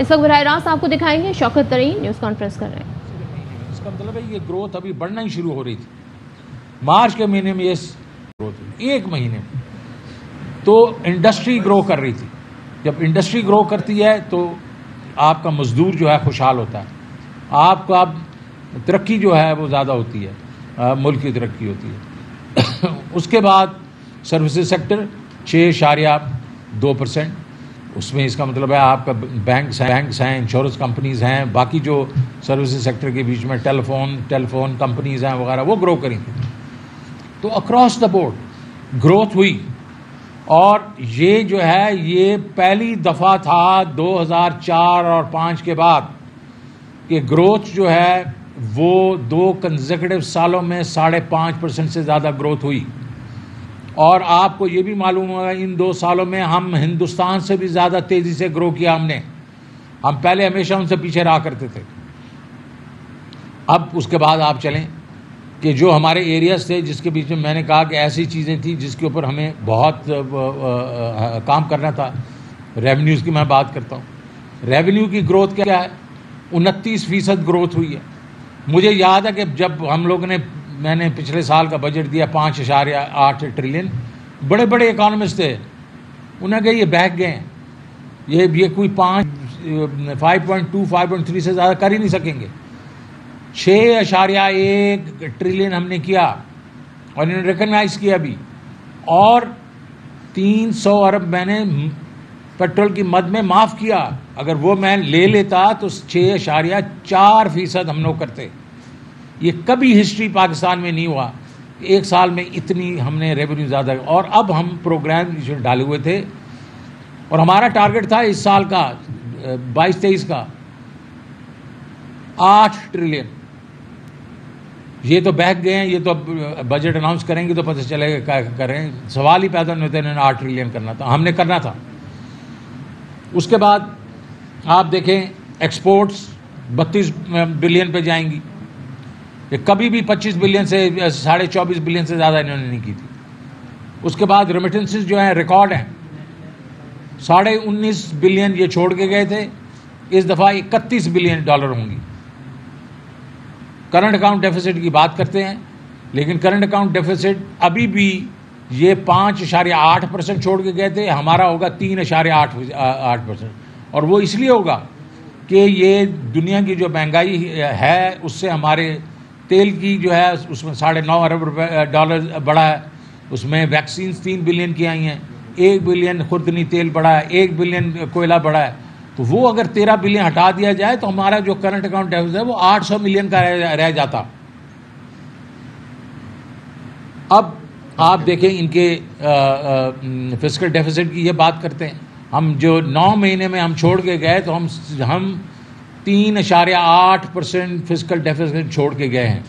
اس وقت براہ راست آپ کو دکھائیں گے شوکت ترین نیوز کانفرنس کر رہے ہیں. اس کا مطلب ہے یہ گروتھ ابھی بڑھنا ہی شروع ہو رہی تھی. مارچ کے مہینے میں یہ گروتھ ہوئی, ایک مہینے میں تو انڈسٹری گرو کر رہی تھی. جب انڈسٹری گرو کرتی ہے تو آپ کا مزدور جو ہے خوشحال ہوتا ہے, آپ کا ترقی جو ہے وہ زیادہ ہوتی ہے, ملک کی ترقی ہوتی ہے. اس کے بعد سروسز سیکٹر 6.2%. اس میں اس کا مطلب ہے آپ کا بینکس ہیں, انشورنس کمپنیز ہیں, باقی جو سروسز سیکٹر کے بیچ میں ٹیلیفون کمپنیز ہیں وغیرہ, وہ گرو کریں گے. تو اکراس دا بورڈ گروتھ ہوئی. اور یہ جو ہے یہ پہلی دفعہ تھا 2004 اور 2005 کے بعد کہ گروتھ جو ہے وہ 2 کنزیکٹیو سالوں میں 5.5% سے زیادہ گروتھ ہوئی. اور آپ کو یہ بھی معلوم ہوگا ان 2 سالوں میں ہم ہندوستان سے بھی زیادہ تیزی سے گرو کیا ہم نے. ہم پہلے ہمیشہ ان سے پیچھے رہا کرتے تھے. اب اس کے بعد آپ چلیں کہ جو ہمارے ایریاز تھے جس کے بیچ میں میں نے کہا کہ ایسی چیزیں تھیں جس کے اوپر ہمیں بہت کام کرنا تھا. ریونیوز کی میں بات کرتا ہوں. ریونیو کی گروتھ کیا ہے؟ 29% گروتھ ہوئی ہے. مجھے یاد ہے کہ جب ہم لوگوں نے میں نے پچھلے سال کا بجٹ دیا 5.8 ٹریلین, بڑے بڑے اکانومسٹ تھے, انہوں نے کہا یہ بہک گئے ہیں, یہ کوئی 5.2 5.3 سے زیادہ کر ہی نہیں سکیں گے. 6.1 ٹریلین ہم نے کیا اور انہوں نے ریکگنائز کیا بھی. اور 300 ارب میں نے پیٹرول کی مد میں معاف کیا. اگر وہ میں لے لیتا تو 6.4% ہم لوگ کرتے. یہ کبھی ہسٹری پاکستان میں نہیں ہوا کہ ایک سال میں اتنی ہم نے ریونیو زیادہ. اور اب ہم پروگرام ڈالے ہوئے تھے اور ہمارا ٹارگٹ تھا اس سال کا 22-23 کا 8 ٹریلین. یہ تو بہک گئے ہیں, یہ تو بجٹ اناؤنس کریں گے تو پتہ چلے گا کیا کریں. سوال ہی پیدا نہیں ہوتا انہوں نے 8 ٹریلین کرنا تھا, ہم نے کرنا تھا. اس کے بعد آپ دیکھیں ایکسپورٹس 32 بلین پہ جائیں گی. یہ کبھی بھی 25 بلین سے 24.5 بلین سے زیادہ انہوں نے نہیں کی تھی. اس کے بعد ریمیٹنسز جو ہیں ریکارڈ ہیں, 19.5 بلین یہ چھوڑ کے گئے تھے, اس دفعہ 31 بلین ڈالر ہوں گی. کرنٹ اکاؤنٹ ڈیفیسٹ کی بات کرتے ہیں, لیکن کرنٹ اکاؤنٹ ڈیفیسٹ ابھی بھی یہ 5.8% چھوڑ کے گئے تھے, ہمارا ہوگا 3.8%. اور وہ اس لیے ہوگا کہ یہ دنیا کی جو مہنگائی ہے اس سے ہمارے تیل کی جو ہے اس میں 9.5 ارب ڈالر بڑھا ہے. اس میں ویکسینز 3 بلین کی آئی ہیں, 1 بلین خوردنی تیل بڑھا ہے, 1 بلین کوئلہ بڑھا ہے. تو وہ اگر 13 بلین ہٹا دیا جائے تو ہمارا جو کرنٹ اکاؤنٹ ڈیفیسٹ ہے وہ 800 ملین کا رہ جاتا. اب آپ دیکھیں ان کے فسکل ڈیفیسٹ کی یہ بات کرتے ہیں. ہم جو 9 مہینے میں ہم چھوڑ کے گئے تو ہم 3.8% فسکل ڈیفیسٹ چھوڑ کے گئے ہیں.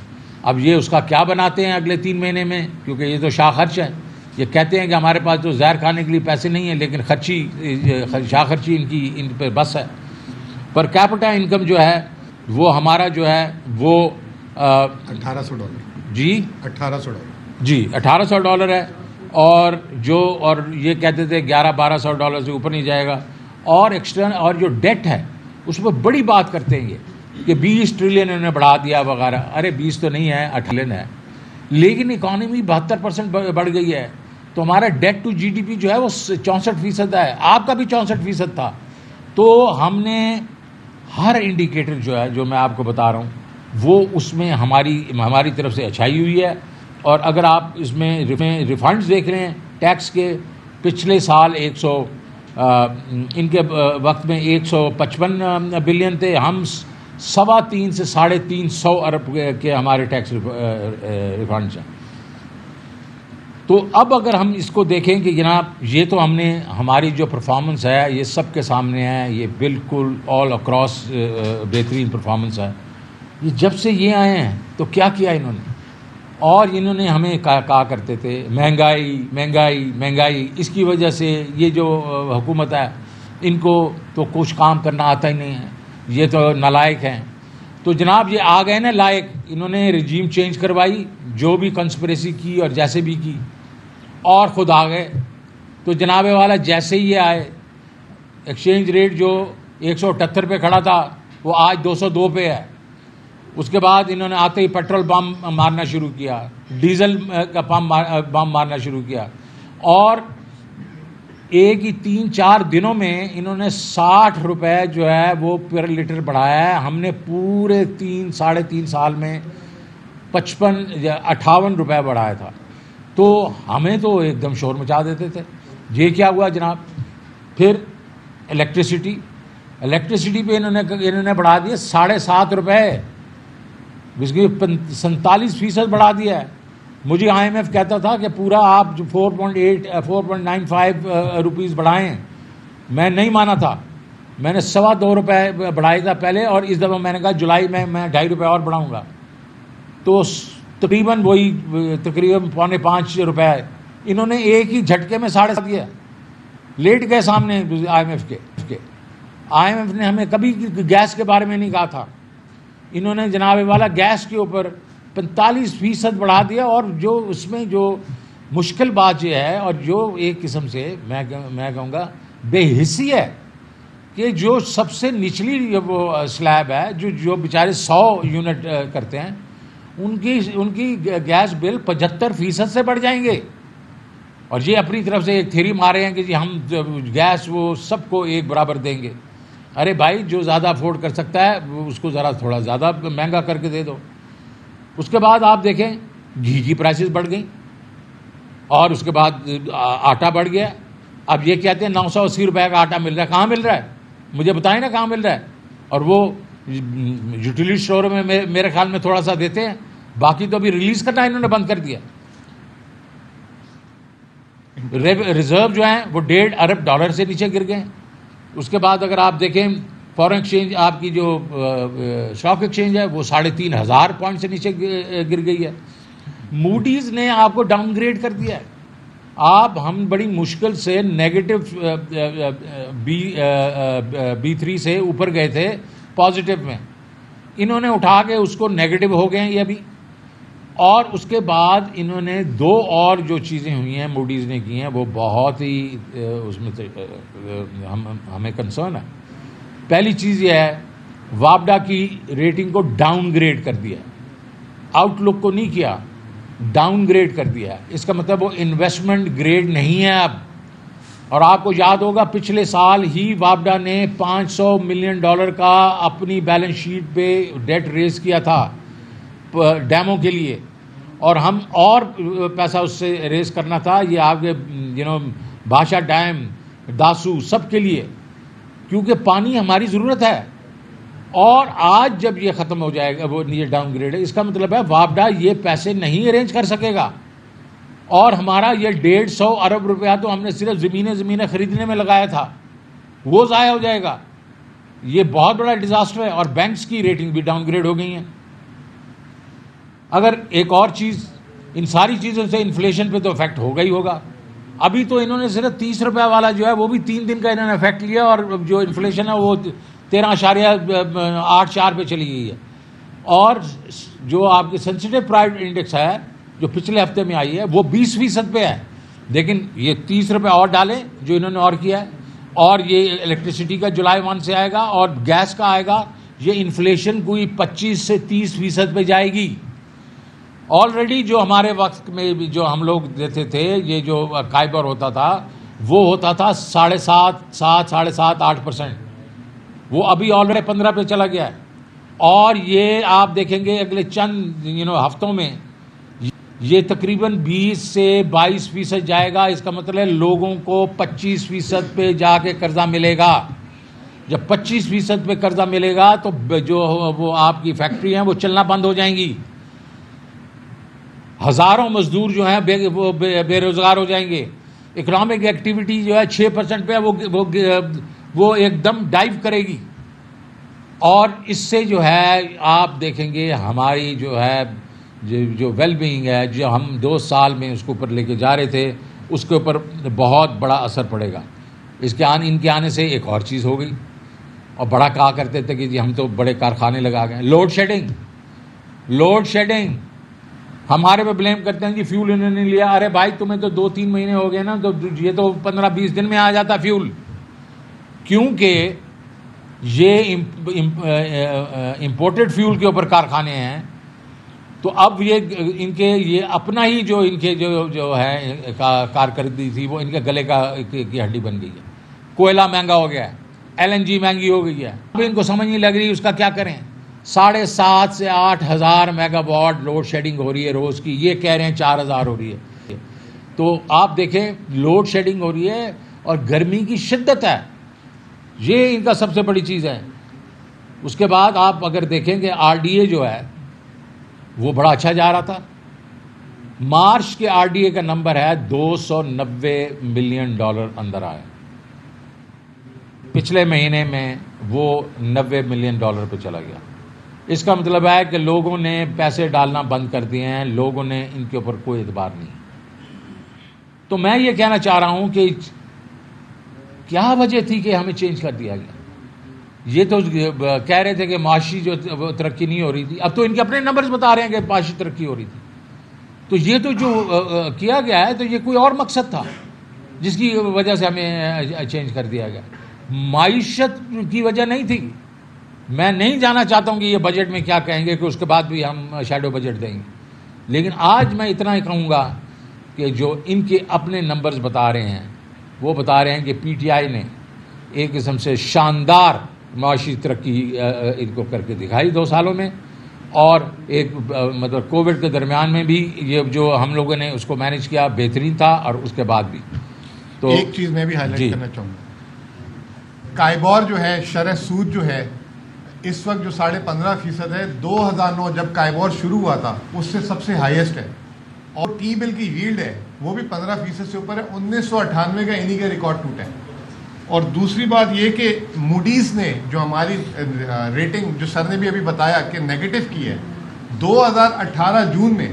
اب یہ اس کا کیا بناتے ہیں اگلے 3 مہینے میں, کیونکہ یہ تو شاہ خرچ ہے. یہ کہتے ہیں کہ ہمارے پاس تو زہر کھانے کے لیے پیسے نہیں ہیں, لیکن شاہ خرچی ان پہ بس ہے. پر کیپٹا انکم جو ہے وہ ہمارا جو ہے وہ $1,800 جی $1,800 ہے. اور یہ کہتے تھے $1,100-1,200 سے اوپر نہیں جائے گا. اور ایکسٹرنل اور جو ڈیٹ ہے اس پہ بڑی بات کرتے ہیں یہ کہ 20 ٹریلین انہوں نے بڑھا دیا وغیرہ. ارے 20 تو نہیں ہے, 8 ٹریلین ہے, لیکن اکانومی 72% بڑھ گئی ہے. تو ہمارا debt to G D P جو ہے وہ 64% ہے, آپ کا بھی 64% تھا. تو ہم نے ہر انڈیکیٹر جو ہے جو میں آپ کو بتا رہا ہوں وہ اس میں ہماری طرف سے اچھائی ہوئی ہے. اور اگر آپ اس میں ریفنڈز دیکھ رہے ہیں ٹیکس کے, پچھلے سال ان کے وقت میں 155 بلین تھے, ہم 3.25 سے 350 ارب کے ہمارے ٹیکس ریفنڈز ہیں. تو اب اگر ہم اس کو دیکھیں کہ جناب یہ تو ہم نے ہماری جو پرفارمنس ہے یہ سب کے سامنے ہے, یہ بالکل آل اکراس بہترین پرفارمنس ہے. یہ جب سے یہ آئے ہیں تو کیا کیا انہوں نے, اور انہوں نے ہمیں کہا کرتے تھے مہنگائی. اس کی وجہ سے یہ جو حکومت ہے ان کو تو کچھ کام کرنا آتا ہی نہیں ہے, یہ تو نالائق ہیں. تو جناب یہ آ گئے نا لائق, انہوں نے رجیم چینج کروائی, جو بھی کنسپریسی کی اور جیسے بھی کی, اور خود آ گئے. تو جناب والا جیسے ہی یہ آئے ایکسچینج ریٹ جو 178 پہ کھڑا تھا وہ آج 202 پہ ہے. اس کے بعد انہوں نے آتے ہی پیٹرول بم مارنا شروع کیا, ڈیزل کا بم مارنا شروع کیا, اور ایک ہی 3-4 دنوں میں انہوں نے 60 روپے جو ہے وہ پر لیٹر بڑھایا ہے. ہم نے پورے 3-3.5 سال میں 55-58 روپے بڑھایا تھا. تو ہمیں تو ایک دم شور مچا دیتے تھے. یہ کیا ہوا جناب؟ پھر الیکٹریسٹی پہ انہوں نے بڑھا دیا 7.5 روپے, اس کی 47% بڑھا دیا ہے. مجھے IMF کہتا تھا کہ پورا آپ 4.95 روپیز بڑھائیں. میں نہیں مانا تھا, میں نے 2.25 روپے بڑھایا تھا پہلے, اور اس دفعہ میں نے کہا جولائی میں 2.5 روپے اور بڑھاؤں گا. تو تقریباً 4.5 روپے انہوں نے ایک ہی جھٹکے میں 7.5 دیا. لیٹ گئے سامنے IMF کے. IMF نے ہمیں کبھی گیس کے بارے میں نہیں کہا تھا. انہوں نے جناب والا گیس کے اوپر 45% بڑھا دیا. اور جو اس میں جو مشکل بات یہ ہے, اور جو ایک قسم سے میں کہوں گا بے حسی ہے, کہ جو سب سے نچلی وہ سلیب ہے, جو بیچارے 100 یونٹ کرتے ہیں, ان کی گیس بل 75% سے بڑھ جائیں گے. اور یہ اپنی طرف سے ایک تھیری مارے ہیں کہ جی ہم گیس وہ سب کو ایک برابر دیں گے. ارے بھائی, جو زیادہ افورڈ کر سکتا ہے اس کو ذرا تھوڑا زیادہ مہنگا کر کے دے دو. اس کے بعد آپ دیکھیں گھی کی پرائسز بڑھ گئیں, اور اس کے بعد آٹا بڑھ گیا. اب یہ کہتے ہیں 980 روپے کا آٹا مل رہا ہے. کہاں مل رہا ہے؟ مجھے بتائیں نا کہاں مل رہا ہے. اور وہ یوٹیلیٹی اسٹور میں میرے خیال میں تھوڑا سا دیتے ہیں, باقی تو ابھی ریلیز کرنا انہوں نے بند کر دیا. ریزرو جو ہیں وہ $1.5 ارب سے نیچے گر گئے. اس کے بعد اگر آپ دیکھیں فورن ایکسچینج, آپ کی جو اسٹاک ایکسچینج ہے وہ 3,500 پوائنٹ سے نیچے گر گئی ہے. موڈیز نے آپ کو ڈاؤن گریڈ کر دیا ہے. ہم بڑی مشکل سے نیگیٹو B3 سے اوپر گئے تھے پازیٹیو میں, انہوں نے اٹھا کے اس کو نیگیٹو ہو گئے ہیں یہ ابھی. اور اس کے بعد انہوں نے 2 اور جو چیزیں ہوئی ہیں موڈیز نے کی ہیں وہ بہت ہی اس میں ہمیں کنسرن ہے. پہلی چیز یہ ہے, وابڈا کی ریٹنگ کو ڈاؤن گریڈ کر دیا. آؤٹ لک کو نہیں کیا, ڈاؤن گریڈ کر دیا. اس کا مطلب وہ انویسٹمنٹ گریڈ نہیں ہے اب. اور آپ کو یاد ہوگا پچھلے سال ہی وابڈا نے $500 ملین کا اپنی بیلنس شیٹ پہ ڈیٹ ریز کیا تھا ڈیموں کے لیے, اور ہم اور پیسہ اس سے ریز کرنا تھا. یہ آپ کے بھاشا ڈیم, داسو سب کے لیے, کیونکہ پانی ہماری ضرورت ہے. اور آج جب یہ ختم ہو جائے گا, وہ یہ ڈاؤن گریڈ ہے, اس کا مطلب ہے وابڈا یہ پیسے نہیں ارینج کر سکے گا. اور ہمارا یہ 150 ارب روپیہ تو ہم نے صرف زمینیں خریدنے میں لگایا تھا, وہ ضائع ہو جائے گا. یہ بہت بڑا ڈیزاسٹر ہے. اور بینکس کی ریٹنگ بھی ڈاؤن گریڈ ہو گئی ہیں. اگر ایک اور چیز, ان ساری چیزوں سے انفلیشن پہ تو افیکٹ ہوگا ہی ہوگا. ابھی تو انہوں نے صرف 30 روپے والا جو ہے وہ بھی 3 دن کا انہوں نے افیکٹ لیا, اور جو انفلیشن ہے وہ 13.84 پہ چلی گئی ہے. اور جو آپ کی سینسٹیو پرائس انڈیکس ہے جو پچھلے ہفتے میں آئی ہے وہ 20% پہ ہے. لیکن یہ 30 روپے اور ڈالیں جو انہوں نے اور کیا ہے, اور یہ الیکٹریسٹی کا جولائی 1 سے آئے گا, اور گیس کا آئے گا. یہ انفلیشن کوئی 25 سے 30% پہ جائے گی. آلریڈی جو ہمارے وقت میں بھی جو ہم لوگ دیتے تھے, یہ جو کائبر ہوتا تھا وہ ہوتا تھا 7.5-8%. وہ ابھی آلریڈی 15 پہ چلا گیا ہے. اور یہ آپ دیکھیں گے اگلے چند ہفتوں میں یہ تقریباً 20 سے 22% جائے گا. اس کا مطلب ہے لوگوں کو 25% پہ جا کے قرضہ ملے گا. جب 25% پہ قرضہ ملے گا تو جو وہ آپ کی فیکٹری ہیں وہ چلنا بند ہو جائیں گی. ہزاروں مزدور جو ہیں وہ بے روزگار ہو جائیں گے. اکنامک ایکٹیویٹی جو ہے 6% پہ وہ ایک دم ڈائیو کرے گی. اور اس سے جو ہے آپ دیکھیں گے ہماری جو ہے جو ویل بینگ ہے, جو ہم 2 سال میں اس کو اوپر لے کے جا رہے تھے, اس کے اوپر بہت بڑا اثر پڑے گا. ان کے آنے سے ایک اور چیز ہو گئی. اور بڑا کہا کرتے تھے کہ جی ہم تو بڑے کارخانے لگا گئے. لوڈ شیڈنگ ہمارے پہ بلیم کرتے ہیں جی فیول انہوں نے لیا. ارے بھائی تمہیں تو 2-3 مہینے ہو گئے نا, تو یہ تو 15-20 دن میں آ جاتا فیول. کیونکہ یہ امپورٹڈ فیول کے اوپر کارخانے ہیں، تو اب یہ ان کے یہ اپنا ہی جو ان کے جو ہے کارکردگی تھی وہ ان کے گلے کی ہڈی بن گئی ہے. کوئلہ مہنگا ہو گیا ہے، LNG مہنگی ہو گئی ہے. اب ان کو سمجھ نہیں لگ رہی اس کا کیا کریں. 7,500 سے 8,000 میگا واٹ لوڈ شیڈنگ ہو رہی ہے روز کی، یہ کہہ رہے ہیں 4,000 ہو رہی ہے. تو آپ دیکھیں لوڈ شیڈنگ ہو رہی ہے اور گرمی کی شدت ہے، یہ ان کا سب سے بڑی چیز ہے. اس کے بعد آپ اگر دیکھیں کہ RDA جو ہے وہ بڑا اچھا جا رہا تھا. مارچ کے RDA کا نمبر ہے $290 ملین اندر آئے. پچھلے مہینے میں وہ $90 ملین پہ چلا گیا. اس کا مطلب ہے کہ لوگوں نے پیسے ڈالنا بند کر دیے ہیں، لوگوں نے ان کے اوپر کوئی اعتبار نہیں. تو میں یہ کہنا چاہ رہا ہوں کہ کیا وجہ تھی کہ ہمیں چینج کر دیا گیا. یہ تو کہہ رہے تھے کہ معاشی جو ترقی نہیں ہو رہی تھی، اب تو ان کے اپنے نمبرز بتا رہے ہیں کہ معاشی ترقی ہو رہی تھی. تو یہ تو جو کیا گیا ہے تو یہ کوئی اور مقصد تھا جس کی وجہ سے ہمیں چینج کر دیا گیا. معیشت کی وجہ نہیں تھی. میں نہیں جانا چاہتا ہوں کہ یہ بجٹ میں کیا کہیں گے کہ اس کے بعد بھی ہم شیڈو بجٹ دیں گے، لیکن آج میں اتنا ہی کہوں گا کہ جو ان کے اپنے نمبرز بتا رہے ہیں وہ بتا رہے ہیں کہ PTI نے ایک قسم سے شاندار معاشی ترقی ان کو کر کے دکھائی 2 سالوں میں، اور ایک مطلب کووڈ کے درمیان میں بھی یہ جو ہم لوگوں نے اس کو مینیج کیا بہترین تھا، اور اس کے بعد بھی. تو ایک چیز میں بھی ہائی لائٹ کرنا چاہوں گا، کائبور جو ہے شرح سود جو ہے اس وقت جو 15.5% ہے، 2009 جب کائبور شروع ہوا تھا اس سے سب سے ہائیسٹ ہے. اور ٹی بل کی ییلڈ ہے وہ بھی 15% سے اوپر ہے. 1998 کا انہی کا ریکارڈ ٹوٹا ہے. اور دوسری بات یہ کہ موڈیز نے جو ہماری ریٹنگ جو سر نے بھی ابھی بتایا کہ نیگیٹو کی ہے 2018 جون میں،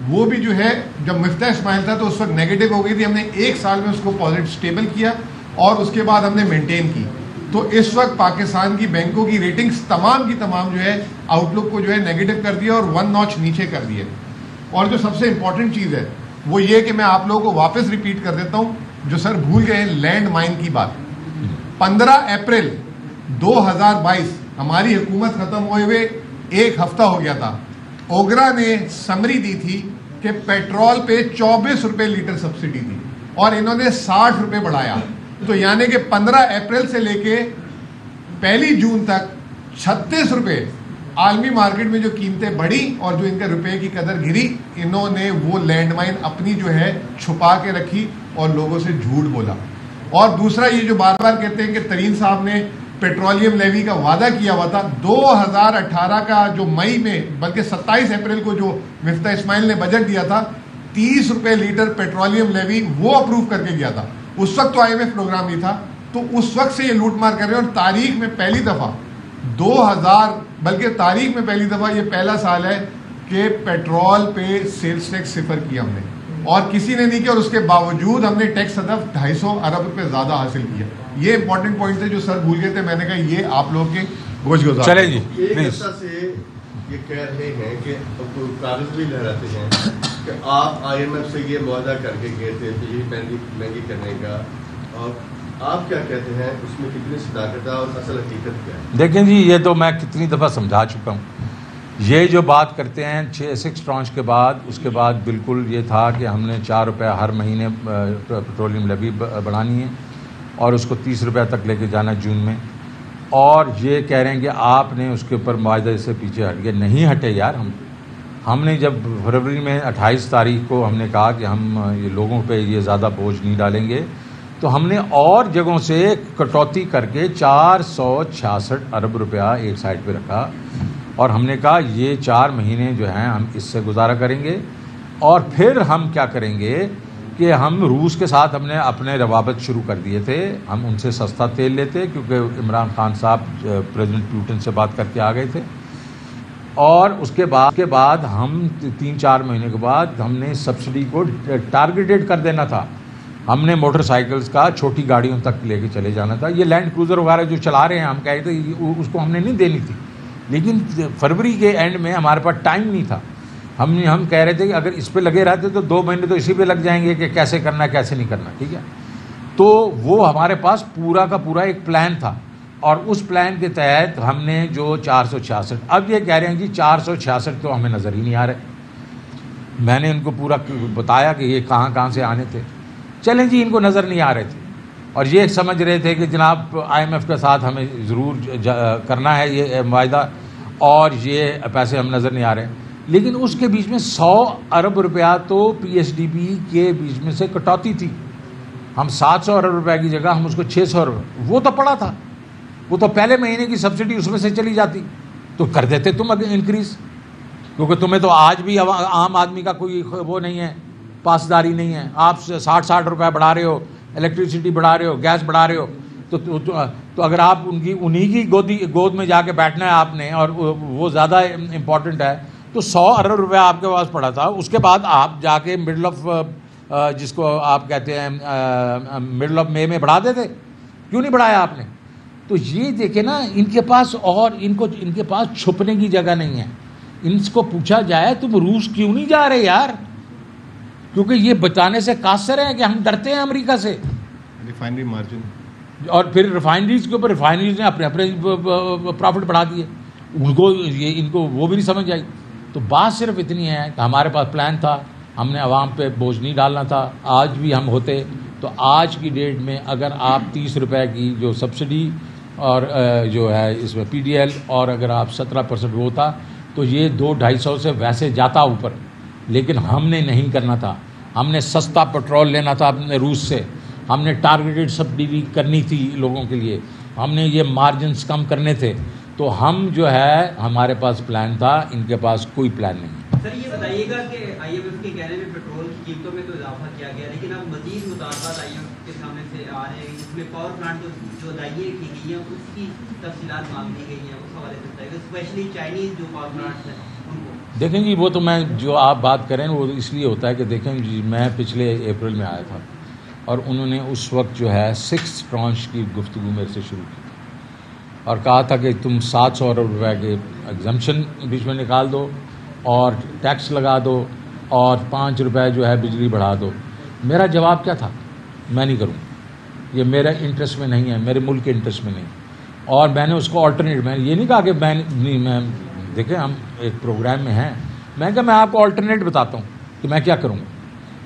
وہ بھی جو ہے جب مفتاح اسماعیل تھا تو اس وقت نیگیٹو ہو گئی تھی. ہم نے 1 سال میں اس کو پازیٹو اسٹیبل کیا اور اس کے بعد ہم نے مینٹین کی. تو اس وقت پاکستان کی بینکوں کی ریٹنگز تمام کی تمام جو ہے آؤٹ لک کو جو ہے نیگیٹو کر دیا اور 1 نوچ نیچے کر دیا. اور جو سب سے امپورٹنٹ چیز ہے وہ یہ کہ میں آپ لوگوں کو واپس ریپیٹ کر دیتا ہوں جو سر بھول گئے ہیں، لینڈ مائن کی بات. 15 اپریل 2022 ہماری حکومت ختم ہوئے ہوئے 1 ہفتہ ہو گیا تھا. اوگرا نے سمری دی تھی کہ پیٹرول پہ 24 روپے لیٹر سبسڈی تھی اور انہوں نے 60 روپے بڑھایا. تو یعنی کہ 15 اپریل سے لے کے 1 جون تک 36 روپے عالمی مارکیٹ میں جو قیمتیں بڑھی اور جو ان کے روپے کی قدر گری، انہوں نے وہ لینڈ مائن اپنی جو ہے چھپا کے رکھی اور لوگوں سے جھوٹ بولا. اور دوسرا یہ جو بار بار کہتے ہیں کہ ترین صاحب نے پیٹرولیم لیوی کا وعدہ کیا ہوا تھا 2018 کا جو مئی میں، بلکہ 27 اپریل کو جو مفتاح اسماعیل نے بجٹ دیا تھا 30 روپے لیٹر پیٹرولیم لیوی وہ اپروو کر کے گیا تھا. اس وقت تو IMF پروگرام نہیں تھا. تو اس وقت سے یہ لوٹ مار کر رہے ہیں. اور تاریخ میں پہلی دفعہ 2000 بلکہ تاریخ میں پہلی دفعہ یہ پہلا سال ہے کہ پیٹرول پہ سیلز ٹیکس 0 کیا ہم نے، اور کسی نے نہیں کیا. اور اس کے باوجود ہم نے ٹیکس ہدف 250 ارب روپے زیادہ حاصل کیا. یہ امپورٹنٹ پوائنٹ ہے جو سر بھول گئے تھے. میں نے کہا یہ آپ لوگ کے گوشت گزار. چلیں جی ایک پلیز. ہفتہ سے یہ کہہ رہے ہیں کہ کاغذ بھی لہراتے ہیں کہ آپ IMF سے یہ معاہدہ کر کے گئے تھے بجلی مہنگی کرنے کا، اور آپ کیا کہتے ہیں اس میں کتنی صداقت ہے اور اصل حقیقت کیا ہے؟ دیکھیں جی یہ تو میں کتنی دفعہ سمجھا چکا ہوں. یہ جو بات کرتے ہیں 6 ٹرانچ کے بعد، اس کے بعد بالکل یہ تھا کہ ہم نے 4 روپے ہر مہینے پیٹرولیم لیوی بڑھانی ہے اور اس کو 30 روپے تک لے کے جانا جون میں. اور یہ کہہ رہے ہیں کہ آپ نے اس کے اوپر معاہدے سے پیچھے ہٹ گئے. نہیں ہٹے یار. ہم نے جب فروری میں 28 تاریخ کو ہم نے کہا کہ ہم یہ لوگوں پہ یہ زیادہ بوجھ نہیں ڈالیں گے، تو ہم نے اور جگہوں سے کٹوتی کر کے 466 ارب روپیہ ایک سائڈ پہ رکھا، اور ہم نے کہا یہ 4 مہینے جو ہیں ہم اس سے گزارا کریں گے. اور پھر ہم کیا کریں گے کہ ہم روس کے ساتھ ہم نے اپنے روابط شروع کر دیے تھے. ہم ان سے سستا تیل لیتے کیونکہ عمران خان صاحب پریزیڈنٹ پوٹن سے بات کر کے آ گئے تھے. اور اس کے بعد ہم 3-4 مہینے کے بعد ہم نے سبسڈی کو ٹارگیٹڈ کر دینا تھا. ہم نے موٹر سائیکلز کا چھوٹی گاڑیوں تک لے کے چلے جانا تھا. یہ لینڈ کروزر وغیرہ جو چلا رہے ہیں ہم کہے تھے اس کو ہم نے نہیں دینی تھی، لیکن فروری کے اینڈ میں ہمارے پاس ٹائم نہیں تھا. ہم کہہ رہے تھے کہ اگر اس پہ لگے رہتے تو 2 مہینے تو اسی پہ لگ جائیں گے کہ کیسے کرنا ہے کیسے نہیں کرنا. ٹھیک ہے. تو وہ ہمارے پاس پورا کا پورا ایک پلان تھا اور اس پلان کے تحت ہم نے جو 466 اب یہ کہہ رہے ہیں جی 466 تو ہمیں نظر ہی نہیں آ رہے. میں نے ان کو پورا بتایا کہ یہ کہاں کہاں سے آنے تھے. چلیں جی ان کو نظر نہیں آ رہے تھے اور یہ سمجھ رہے تھے کہ جناب IMF کے ساتھ ہمیں ضرور کرنا ہے یہ معاہدہ اور یہ پیسے ہم نظر نہیں آ رہے. لیکن اس کے بیچ میں 100 ارب روپیہ تو PSDB کے بیچ میں سے کٹوتی تھی. ہم 700 ارب روپے کی جگہ ہم اس کو 600 ارب وہ تو پڑا تھا, وہ تو پہلے مہینے کی سبسڈی اس میں سے چلی جاتی تو کر دیتے تم انکریز, کیونکہ تمہیں تو آج بھی عام آدمی کا کوئی وہ نہیں ہے, پاسداری نہیں ہے. آپ 60 روپے بڑھا رہے ہو, الیکٹریسٹی بڑھا رہے ہو, گیس بڑھا رہے ہو, تو اگر آپ انہی کی گود میں جا کے بیٹھنا ہے آپ نے اور وہ زیادہ امپورٹنٹ ہے تو 100 ارب روپے آپ کے پاس پڑا تھا. اس کے بعد آپ جا کے مڈل آف جس کو آپ کہتے ہیں مڈل آف مئی میں بڑھا دیتے, کیوں نہیں بڑھایا آپ نے؟ تو یہ دیکھیں نا ان کے پاس اور ان کے پاس چھپنے کی جگہ نہیں ہے. ان کو پوچھا جائے تم روس کیوں نہیں جا رہے یار, کیونکہ یہ بتانے سے قاصر ہیں کہ ہم ڈرتے ہیں امریکہ سے. ریفائنری مارجن اور پھر ریفائنریز کے اوپر ریفائنریز نے اپنے پروفٹ بڑھا دیے, ان کو وہ بھی نہیں سمجھ آئی. تو بات صرف اتنی ہے کہ ہمارے پاس پلان تھا, ہم نے عوام پہ بوجھ نہیں ڈالنا تھا. آج بھی ہم ہوتے تو آج کی ڈیٹ میں اگر آپ 30 روپے کی جو سبسڈی اور جو ہے اس میں PDL اور اگر آپ 17% وہ تھا تو یہ 200-250 سے ویسے جاتا اوپر. لیکن ہم نے نہیں کرنا تھا, ہم نے سستا پیٹرول لینا تھا اپنے روس سے, ہم نے ٹارگیٹڈ سبسڈی کرنی تھی لوگوں کے لیے, ہم نے یہ مارجنز کم کرنے تھے. تو ہم جو ہے ہمارے پاس پلان تھا, ان کے پاس کوئی پلان نہیں. سر یہ بتائیے گا کہ IMF کے کہنے میں پیٹرول کی قیمتوں میں تو اضافہ کیا گیا, لیکن اب مزید مطالبات IMF کے سامنے سے آ رہے ہیں, اس میں پاور پلانٹ جو ادائیگیاں کی گئی ہیں اس کی تفصیلات مانگ لی گئی ہیں. اس حوالے سے بتائیے گا, اسپیشلی چائنیز جو پاور پلانٹس ہیں ان کو. دیکھیں جی وہ تو میں جو آپ بات کریں وہ اس لیے ہوتا ہے کہ دیکھیں جی میں پچھلے اپریل میں آیا تھا اور انہوں نے اس وقت جو ہے 6 ٹرانچ کی گفتگو میرے سے شروع کی اور کہا تھا کہ تم 700 ارب روپے کے ایگزمپشن بیچ میں نکال دو اور ٹیکس لگا دو اور 5 روپے جو ہے بجلی بڑھا دو. میرا جواب کیا تھا, میں نہیں کروں, یہ میرا انٹرسٹ میں نہیں ہے, میرے ملک کے انٹرسٹ میں نہیں. اور میں نے اس کو آلٹرنیٹ, میں یہ نہیں کہا کہ میں دیکھیں ہم ایک پروگرام میں ہیں, میں کہا میں آپ کو آلٹرنیٹ بتاتا ہوں کہ میں کیا کروں گا.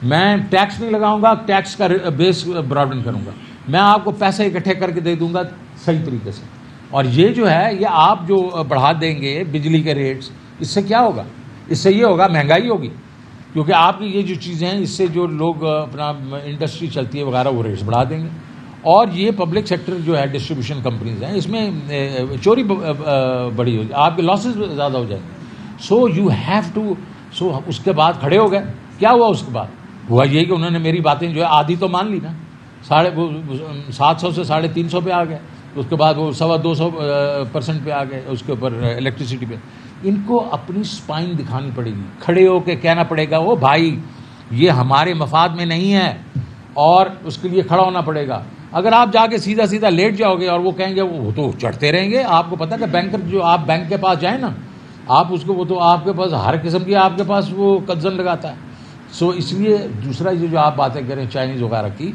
میں ٹیکس نہیں لگاؤں گا, ٹیکس کا بیس براڈن کروں گا, میں آپ کو پیسے اکٹھے کر کے دے دوں گا صحیح طریقے سے. اور یہ جو ہے یہ آپ جو بڑھا دیں گے بجلی کے ریٹس, اس سے کیا ہوگا؟ اس سے یہ ہوگا مہنگائی ہوگی, کیونکہ آپ کی یہ جو چیزیں ہیں اس سے جو لوگ اپنا انڈسٹری چلتی ہے وغیرہ وہ ریٹس بڑھا دیں گے. اور یہ پبلک سیکٹر جو ہے ڈسٹریبیوشن کمپنیز ہیں اس میں چوری بڑی ہو, آپ کے لاسز زیادہ ہو جائیں گے. سو یو ہیو ٹو, سو اس کے بعد کھڑے ہو گئے. کیا ہوا اس کے بعد؟ ہوا یہ کہ انہوں نے میری باتیں جو ہے آدھی تو مان لی نا, 700 سے 350 پہ آ گئے, اس کے بعد وہ 200% پہ آ گئے, اس کے اوپر الیکٹریسٹی پہ. ان کو اپنی سپائن دکھانی پڑے گی, کھڑے ہو کے کہنا پڑے گا وہ بھائی یہ ہمارے مفاد میں نہیں ہے, اور اس کے لیے کھڑا ہونا پڑے گا. اگر آپ جا کے سیدھا لیٹ جاؤ گے اور وہ کہیں گے وہ تو چڑھتے رہیں گے. آپ کو پتہ کہ بینکر جو آپ بینک کے پاس جائیں نا, آپ اس کو وہ تو آپ کے پاس ہر قسم کی آپ کے پاس وہ قدزن لگاتا ہے. سو اس لیے دوسرا یہ جو آپ باتیں کریں چائنیز وغیرہ کی,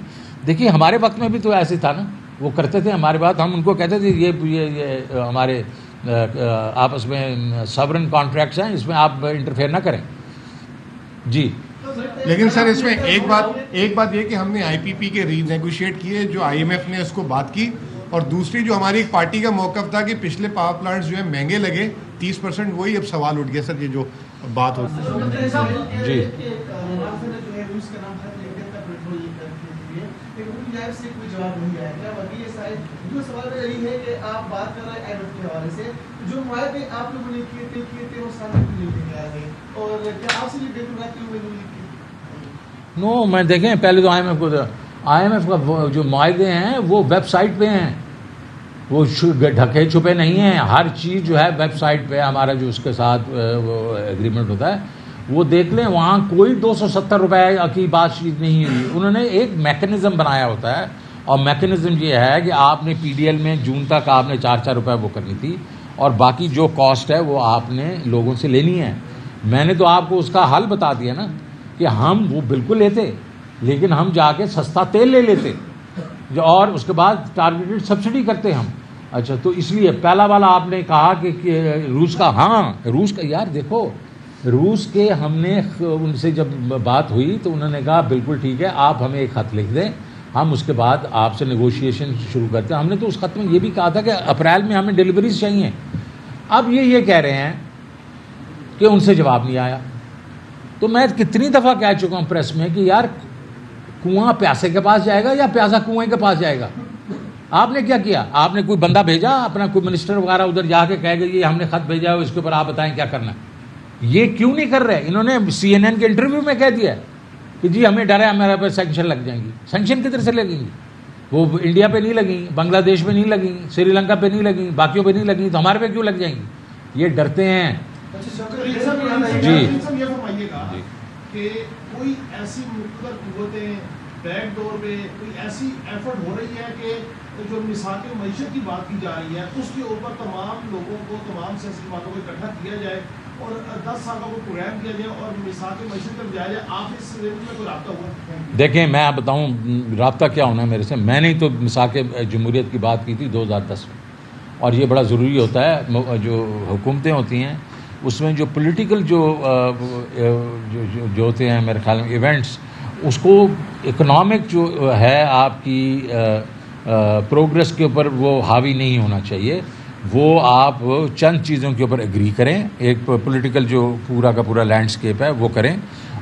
دیکھیے ہمارے وقت میں بھی تو ایسے تھا نا, وہ کرتے تھے ہمارے بات, ہم ان کو کہتے تھے یہ ہمارے آپس میں سورن کانٹریکٹس ہیں, اس میں آپ انٹرفیئر نہ کریں. جی لیکن سر اس میں ایک بات یہ کہ ہم نے IPP کے ری نیگوشیٹ کیے, جو IMF نے اس کو بات کی, اور دوسری جو ہماری ایک پارٹی کا موقف تھا کہ پچھلے پاور پلانٹس جو ہیں مہنگے لگے 30%, وہی اب سوال اٹھ گیا سر یہ جو بات ہوتی ہے. جی نو, میں دیکھیں پہلے تو IMF کا جو معاہدے ہیں وہ ویب سائٹ پہ ہیں, وہ ڈھکے چھپے نہیں ہیں. ہر چیز جو ہے ویب سائٹ پہ ہمارا جو اس کے ساتھ وہ ایگریمنٹ ہوتا ہے وہ دیکھ لیں, وہاں کوئی 270 روپے کی بات چیت نہیں ہوئی. انہوں نے ایک میکینزم بنایا ہوتا ہے, اور میکینزم یہ ہے کہ آپ نے PDL میں جون تک آپ نے 4 روپے وہ کرنی تھی, اور باقی جو کاسٹ ہے وہ آپ نے لوگوں سے لینی ہے. میں نے تو آپ کو اس کا حل بتا دیا نا کہ ہم وہ بالکل لیتے, لیکن ہم جا کے سستا تیل لے لیتے, اور اس کے بعد ٹارگیٹڈ سبسڈی کرتے ہم, اچھا تو اس لیے پہلا والا آپ نے کہا کہ روس کا، ہاں روس کا، یار دیکھو روس کے ہم نے ان سے جب بات ہوئی تو انہوں نے کہا بالکل ٹھیک ہے، آپ ہمیں ایک خط لکھ دیں، ہم اس کے بعد آپ سے نیگوشیشن شروع کرتے ہیں. ہم نے تو اس خط میں یہ بھی کہا تھا کہ اپریل میں ہمیں ڈیلیوریز چاہیے. اب یہ کہہ رہے ہیں کہ ان سے جواب نہیں آیا. تو میں کتنی دفعہ کہہ چکا ہوں پریس میں کہ یار کنواں پیاسے کے پاس جائے گا یا پیاسا کنویں کے پاس جائے گا؟ آپ نے کیا کیا؟ آپ نے کوئی بندہ بھیجا اپنا، کوئی منسٹر وغیرہ ادھر جا کے کہہ گئے یہ ہم نے خط بھیجا ہے اس کے اوپر آپ بتائیں کیا کرنا ہے. یہ کیوں نہیں کر رہے؟ انہوں نے CNN کے انٹرویو میں کہہ دیا ہے کہ جی ہمیں ڈر ہے ہمارے پہ سینکشن لگ جائیں گی. سینکشن کدھر سے لگیں گی؟ وہ انڈیا پہ نہیں لگیں، بنگلہ دیش پہ نہیں لگیں، سری لنکا پہ نہیں لگیں، باقیوں پہ نہیں لگیں، تو ہمارے پہ کیوں لگ جائیں گی؟ یہ ڈرتے ہیں. جی یہ فرمائیے گا کہ کوئی ایسی مقتدر قوتیں بیک ڈور پہ کوئی ایسی ایفرٹ ہو رہی ہے کہ جو میثاق معیشت کی بات کی جا رہی ہے اس کے اوپر تمام لوگوں کو، تمام سیاسی باتوں کو اکٹھا کیا جائے اور 10 سال کا کوئی پروگرام کیا جائے اور میثاق معیشت کا جائے جائے؟ آپ اس ریل میں کوئی رابطہ ہوا؟ دیکھیں میں آپ بتاؤں رابطہ کیا ہونا ہے میرے سے. میں نے تو میثاق جمہوریت کی بات کی تھی 2010 میں، اور یہ بڑا ضروری ہوتا ہے. جو حکومتیں ہوتی ہیں اس میں جو پولیٹیکل جو ہوتے ہیں میرے خیال میں ایونٹس، اس کو اکنامک جو ہے آپ کی پروگرس کے اوپر وہ حاوی نہیں ہونا چاہیے. وہ آپ چند چیزوں کے اوپر ایگری کریں، ایک پولیٹیکل جو پورا کا پورا لینڈسکیپ ہے وہ کریں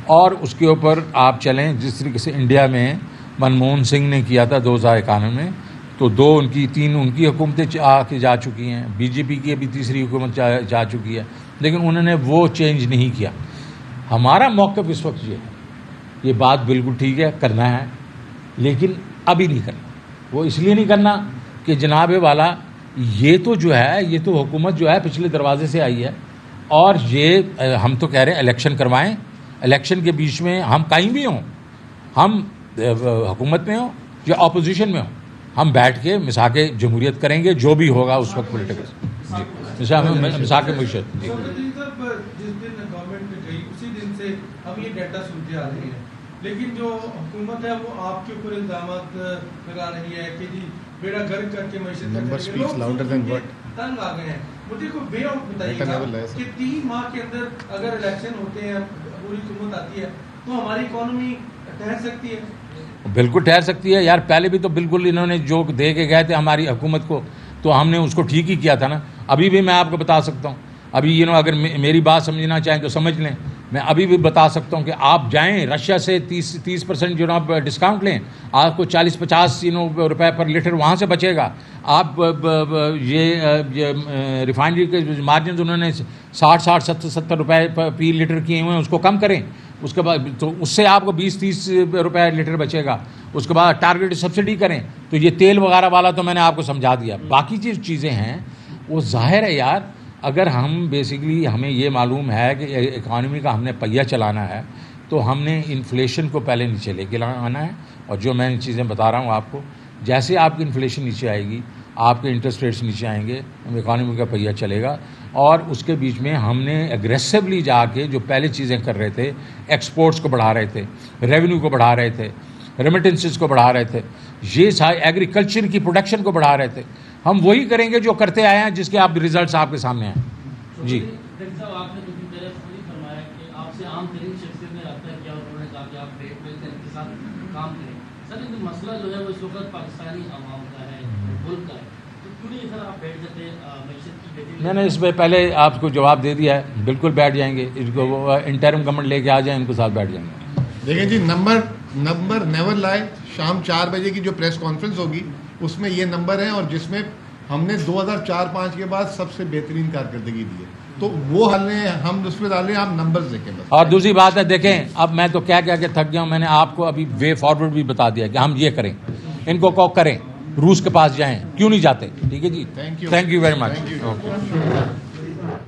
اور اس کے اوپر آپ چلیں. جس طریقے سے انڈیا میں منموہن سنگھ نے کیا تھا 2051 میں، تو 2 ان کی 3 ان کی حکومتیں آ کے جا چکی ہیں. BJP کی ابھی تیسری حکومت جا چکی ہے، لیکن انہوں نے وہ چینج نہیں کیا. ہمارا موقف اس وقت یہ ہے، یہ بات بالکل ٹھیک ہے کرنا ہے لیکن ابھی نہیں کرنا. وہ اس لیے نہیں کرنا کہ جناب والا یہ تو جو ہے، یہ تو حکومت جو ہے پچھلے دروازے سے آئی ہے، اور یہ ہم تو کہہ رہے ہیں الیکشن کروائیں. الیکشن کے بیچ میں ہم کہیں بھی ہوں، ہم حکومت میں ہوں یا اپوزیشن میں ہوں، ہم بیٹھ کے میثاق جمہوریت کریں گے جو بھی ہوگا اس وقت پولیٹیکل. جی میثاق معیشت. جس دن گورنمنٹ گئی اسی دن سے ہم یہ ڈیٹا سنتے آ رہے ہیں، لیکن جو حکومت ہے وہ آپ کے اوپر الزامات لگا رہی ہے کہ جی بیڑا گرک کر کے معیشت تنگ آ گئے ہیں. مجھے کوئی وے آؤٹ بتائیے گا کہ 3 ماہ کے اندر اگر الیکشن ہوتے ہیں، پوری حکومت آتی ہے تو ہماری اکانومی ٹھہر سکتی ہے؟ بالکل ٹھہر سکتی ہے یار. پہلے بھی تو بالکل انہوں نے جو دے کے گئے تھے ہماری حکومت کو تو ہم نے اس کو ٹھیک ہی کیا تھا نا. ابھی بھی میں آپ کو بتا سکتا ہوں، ابھی اگر میری بات سمجھنا چاہیں تو سمجھ لیں. میں ابھی بھی بتا سکتا ہوں کہ آپ جائیں رشیا سے 30% جناب ڈسکاؤنٹ لیں، آپ کو 40-50 روپے پر لیٹر وہاں سے بچے گا. آپ یہ ریفائنری کے مارجنز انہوں نے 60-70 روپے فی لیٹر کیے ہوئے ہیں، اس کو کم کریں. اس کے بعد تو اس سے آپ کو 20-30 روپے لیٹر بچے گا. اس کے بعد ٹارگیٹ سبسڈی کریں. تو یہ تیل وغیرہ والا تو میں نے آپ کو سمجھا دیا. باقی جو چیزیں ہیں وہ ظاہر ہے یار، اگر ہم بیسیکلی ہمیں یہ معلوم ہے کہ اکانومی کا ہم نے پہیہ چلانا ہے تو ہم نے انفلیشن کو پہلے نیچے لے کے آنا ہے. اور جو میں چیزیں بتا رہا ہوں آپ کو، جیسے آپ کی انفلیشن نیچے آئے گی، آپ کے انٹرسٹ ریٹس نیچے آئیں گے، اکانومی کا پہیہ چلے گا. اور اس کے بیچ میں ہم نے اگریسولی جا کے جو پہلے چیزیں کر رہے تھے، ایکسپورٹس کو بڑھا رہے تھے، ریونیو کو بڑھا رہے تھے، ریمیٹنسز کو بڑھا رہے تھے، یہ سارے ایگریکلچر کی پروڈکشن کو بڑھا رہے تھے. ہم وہی کریں گے جو کرتے آئے ہیں، جس کے آپ ریزلٹس آپ کے سامنے ہیں. جی ڈاکٹر صاحب، آپ نے کچھ دن پہلے فرمایا کہ آپ سے عام ترین شخصیت نے رابطہ کیا اور انہوں نے کہا کہ آپ ٹریڈ مل کے ساتھ کام کریں. سر لیکن مسئلہ جو ہے وہ اس وقت پاکستانی عوام کا ہے، ملک کا ہے، تو کیوں نہیں سر آپ بیٹھ جاتے معیشت کی بہتری؟ میں نے اس پہ پہلے آپ کو جواب دے دیا ہے. بالکل بیٹھ جائیں گے. اس کو انٹرم گورنمنٹ لے کے آ جائیں، ان کے ساتھ بیٹھ جائیں گے. دیکھیں جی، نمبر نیور لائے. شام 4 بجے کی جو پریس کانفرنس ہوگی اس میں یہ نمبر ہیں، اور جس میں ہم نے 2004-05 کے بعد سب سے بہترین کارکردگی دی ہے. تو وہ حل نے ہم اس پہ ڈالیں، آپ نمبرز دیکھیں بس. اور دوسری بات ہے، دیکھیں اب میں تو کیا کے تھک گیا ہوں. میں نے آپ کو ابھی وے فارورڈ بھی بتا دیا کہ ہم یہ کریں، ان کو کریں، روس کے پاس جائیں. کیوں نہیں جاتے؟ ٹھیک ہے جی، thank you very much.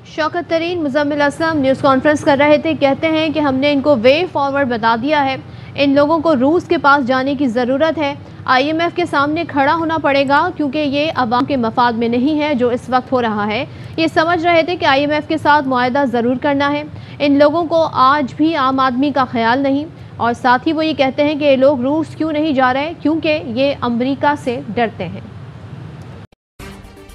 Shaukat Tarin Muzammil Aslam news conference کر رہے تھے. کہتے ہیں کہ ہم نے ان کو وے فارورڈ بتا دیا ہے، ان لوگوں کو روس کے پاس جانے کی ضرورت ہے. IMF کے سامنے کھڑا ہونا پڑے گا کیونکہ یہ عوام کے مفاد میں نہیں ہے جو اس وقت ہو رہا ہے. یہ سمجھ رہے تھے کہ IMF کے ساتھ معاہدہ ضرور کرنا ہے. ان لوگوں کو آج بھی عام آدمی کا خیال نہیں. اور ساتھ ہی وہ یہ کہتے ہیں کہ یہ لوگ روس کیوں نہیں جا رہے، کیونکہ یہ امریکہ سے ڈرتے ہیں.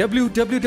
www.arYnews.tv।